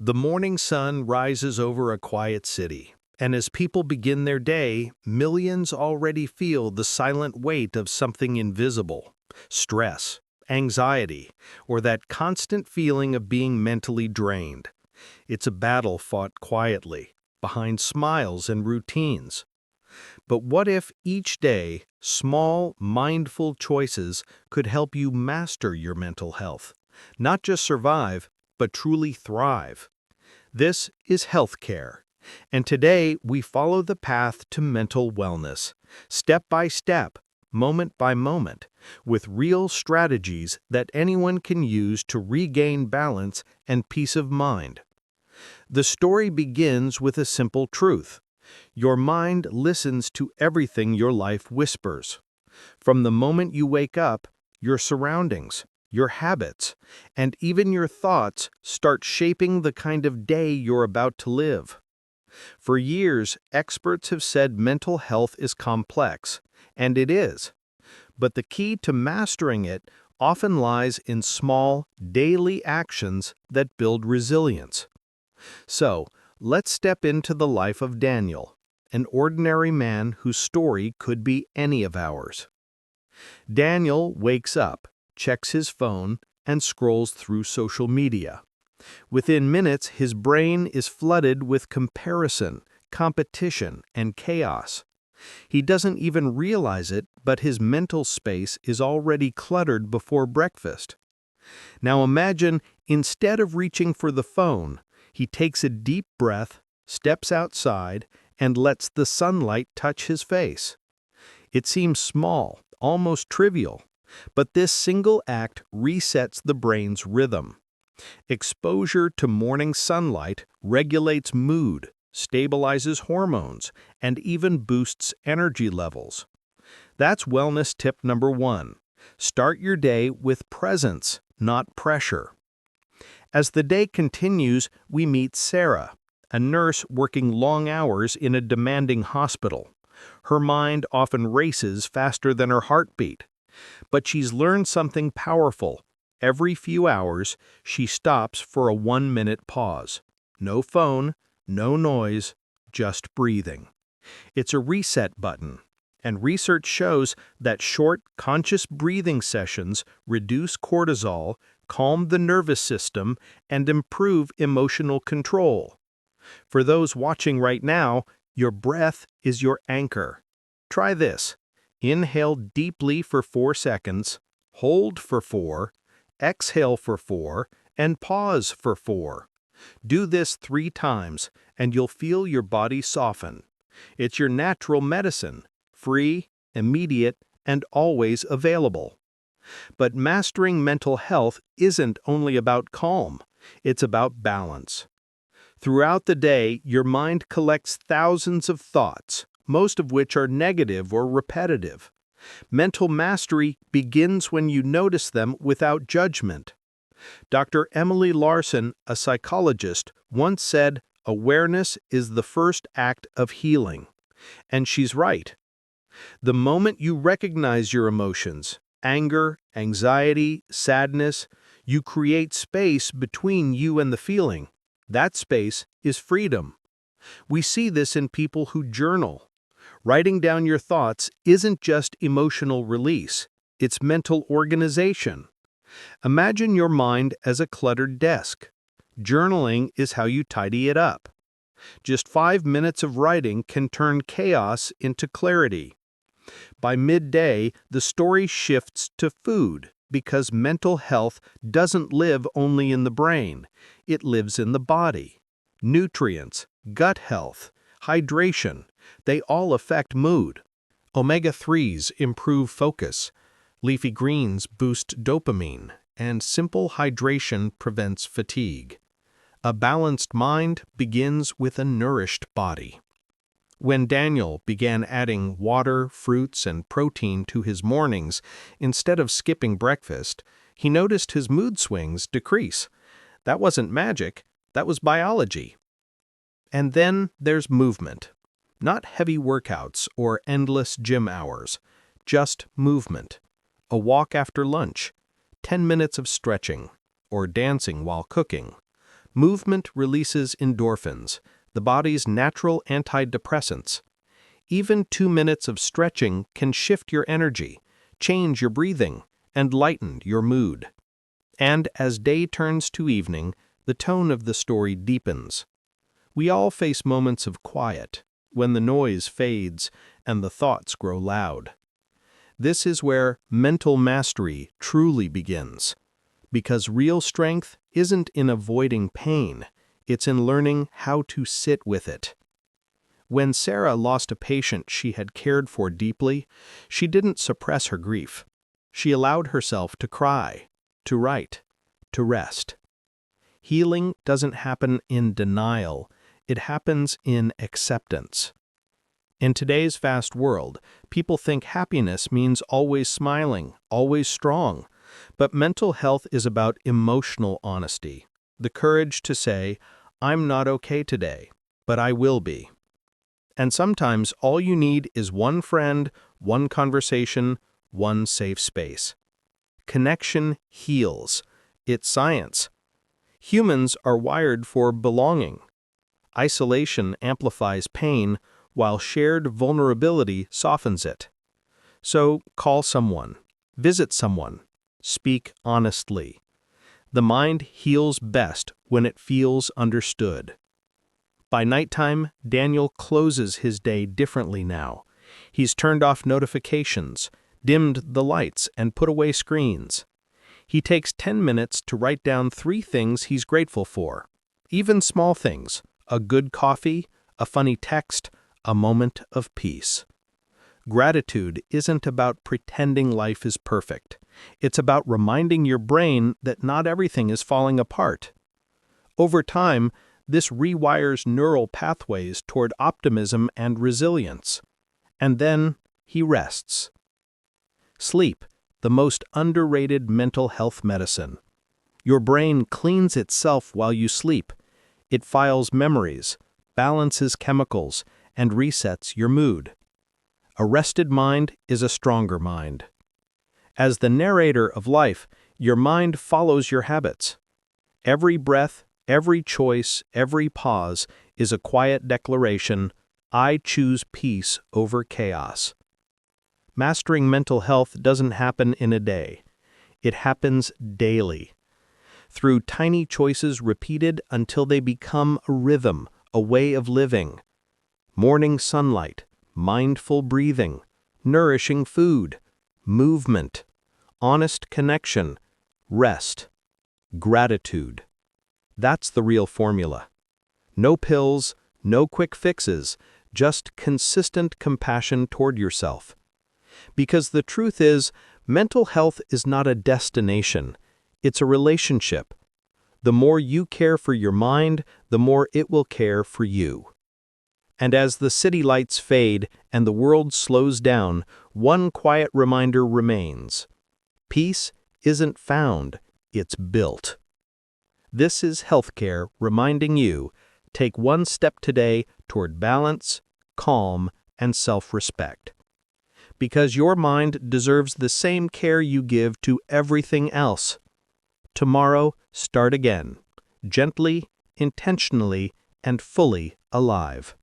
The morning sun rises over a quiet city, and as people begin their day, millions already feel the silent weight of something invisible: stress, anxiety, or that constant feeling of being mentally drained. It's a battle fought quietly, behind smiles and routines. But what if each day, small, mindful choices could help you master your mental health? Not just survive, but truly thrive. This is healthcare, and today we follow the path to mental wellness, step by step, moment by moment, with real strategies that anyone can use to regain balance and peace of mind. The story begins with a simple truth. Your mind listens to everything your life whispers. From the moment you wake up, your surroundings, your habits, and even your thoughts start shaping the kind of day you're about to live. For years, experts have said mental health is complex, and it is. But the key to mastering it often lies in small, daily actions that build resilience. So, let's step into the life of Daniel, an ordinary man whose story could be any of ours. Daniel wakes up, checks his phone, and scrolls through social media. Within minutes, his brain is flooded with comparison, competition, and chaos. He doesn't even realize it, but his mental space is already cluttered before breakfast. Now imagine, instead of reaching for the phone, he takes a deep breath, steps outside, and lets the sunlight touch his face. It seems small, almost trivial, but this single act resets the brain's rhythm. Exposure to morning sunlight regulates mood, stabilizes hormones, and even boosts energy levels. That's wellness tip number 1. Start your day with presence, not pressure. As the day continues, we meet Sarah, a nurse working long hours in a demanding hospital. Her mind often races faster than her heartbeat. But she's learned something powerful. Every few hours, she stops for a 1-minute pause. No phone, no noise, just breathing. It's a reset button, and research shows that short, conscious breathing sessions reduce cortisol, calm the nervous system, and improve emotional control. For those watching right now, your breath is your anchor. Try this. Inhale deeply for 4 seconds, hold for 4, exhale for 4, and pause for 4. Do this 3 times, and you'll feel your body soften. It's your natural medicine, free, immediate, and always available. But mastering mental health isn't only about calm, it's about balance. Throughout the day, your mind collects thousands of thoughts, most of which are negative or repetitive. Mental mastery begins when you notice them without judgment. Dr. Emily Larson, a psychologist, once said, "Awareness is the first act of healing." And she's right. The moment you recognize your emotions, anger, anxiety, sadness, you create space between you and the feeling. That space is freedom. We see this in people who journal. Writing down your thoughts isn't just emotional release, it's mental organization. Imagine your mind as a cluttered desk. Journaling is how you tidy it up. Just 5 minutes of writing can turn chaos into clarity. By midday, the story shifts to food because mental health doesn't live only in the brain, it lives in the body. Nutrients, gut health, hydration, they all affect mood. Omega-3s improve focus, leafy greens boost dopamine, and simple hydration prevents fatigue. A balanced mind begins with a nourished body. When Daniel began adding water, fruits, and protein to his mornings instead of skipping breakfast, he noticed his mood swings decrease. That wasn't magic, that was biology. And then there's movement. Not heavy workouts or endless gym hours, just movement. A walk after lunch, 10 minutes of stretching, or dancing while cooking. Movement releases endorphins, the body's natural antidepressants. Even 2 minutes of stretching can shift your energy, change your breathing, and lighten your mood. And as day turns to evening, the tone of the story deepens. We all face moments of quiet, when the noise fades and the thoughts grow loud. This is where mental mastery truly begins, because real strength isn't in avoiding pain, it's in learning how to sit with it. When Sarah lost a patient she had cared for deeply, she didn't suppress her grief. She allowed herself to cry, to write, to rest. Healing doesn't happen in denial, it happens in acceptance. In today's fast world, people think happiness means always smiling, always strong. But mental health is about emotional honesty, the courage to say, "I'm not okay today, but I will be." And sometimes all you need is one friend, one conversation, one safe space. Connection heals. It's science. Humans are wired for belonging. Isolation amplifies pain, while shared vulnerability softens it. So call someone, visit someone, speak honestly. The mind heals best when it feels understood. By nighttime, Daniel closes his day differently now. He's turned off notifications, dimmed the lights, and put away screens. He takes 10 minutes to write down 3 things he's grateful for. Even small things, a good coffee, a funny text, a moment of peace. Gratitude isn't about pretending life is perfect. It's about reminding your brain that not everything is falling apart. Over time, this rewires neural pathways toward optimism and resilience. And then he rests. Sleep, the most underrated mental health medicine. Your brain cleans itself while you sleep. It files memories, balances chemicals, and resets your mood. A rested mind is a stronger mind. As the narrator of life, your mind follows your habits. Every breath, every choice, every pause is a quiet declaration, "I choose peace over chaos." Mastering mental health doesn't happen in a day. It happens daily, through tiny choices repeated until they become a rhythm, a way of living. Morning sunlight, mindful breathing, nourishing food, movement, honest connection, rest, gratitude. That's the real formula. No pills, no quick fixes, just consistent compassion toward yourself. Because the truth is, mental health is not a destination, it's a relationship. The more you care for your mind, the more it will care for you. And as the city lights fade and the world slows down, one quiet reminder remains. Peace isn't found, it's built. This is healthcare reminding you, take one step today toward balance, calm, and self-respect. Because your mind deserves the same care you give to everything else. Tomorrow, start again, gently, intentionally, and fully alive.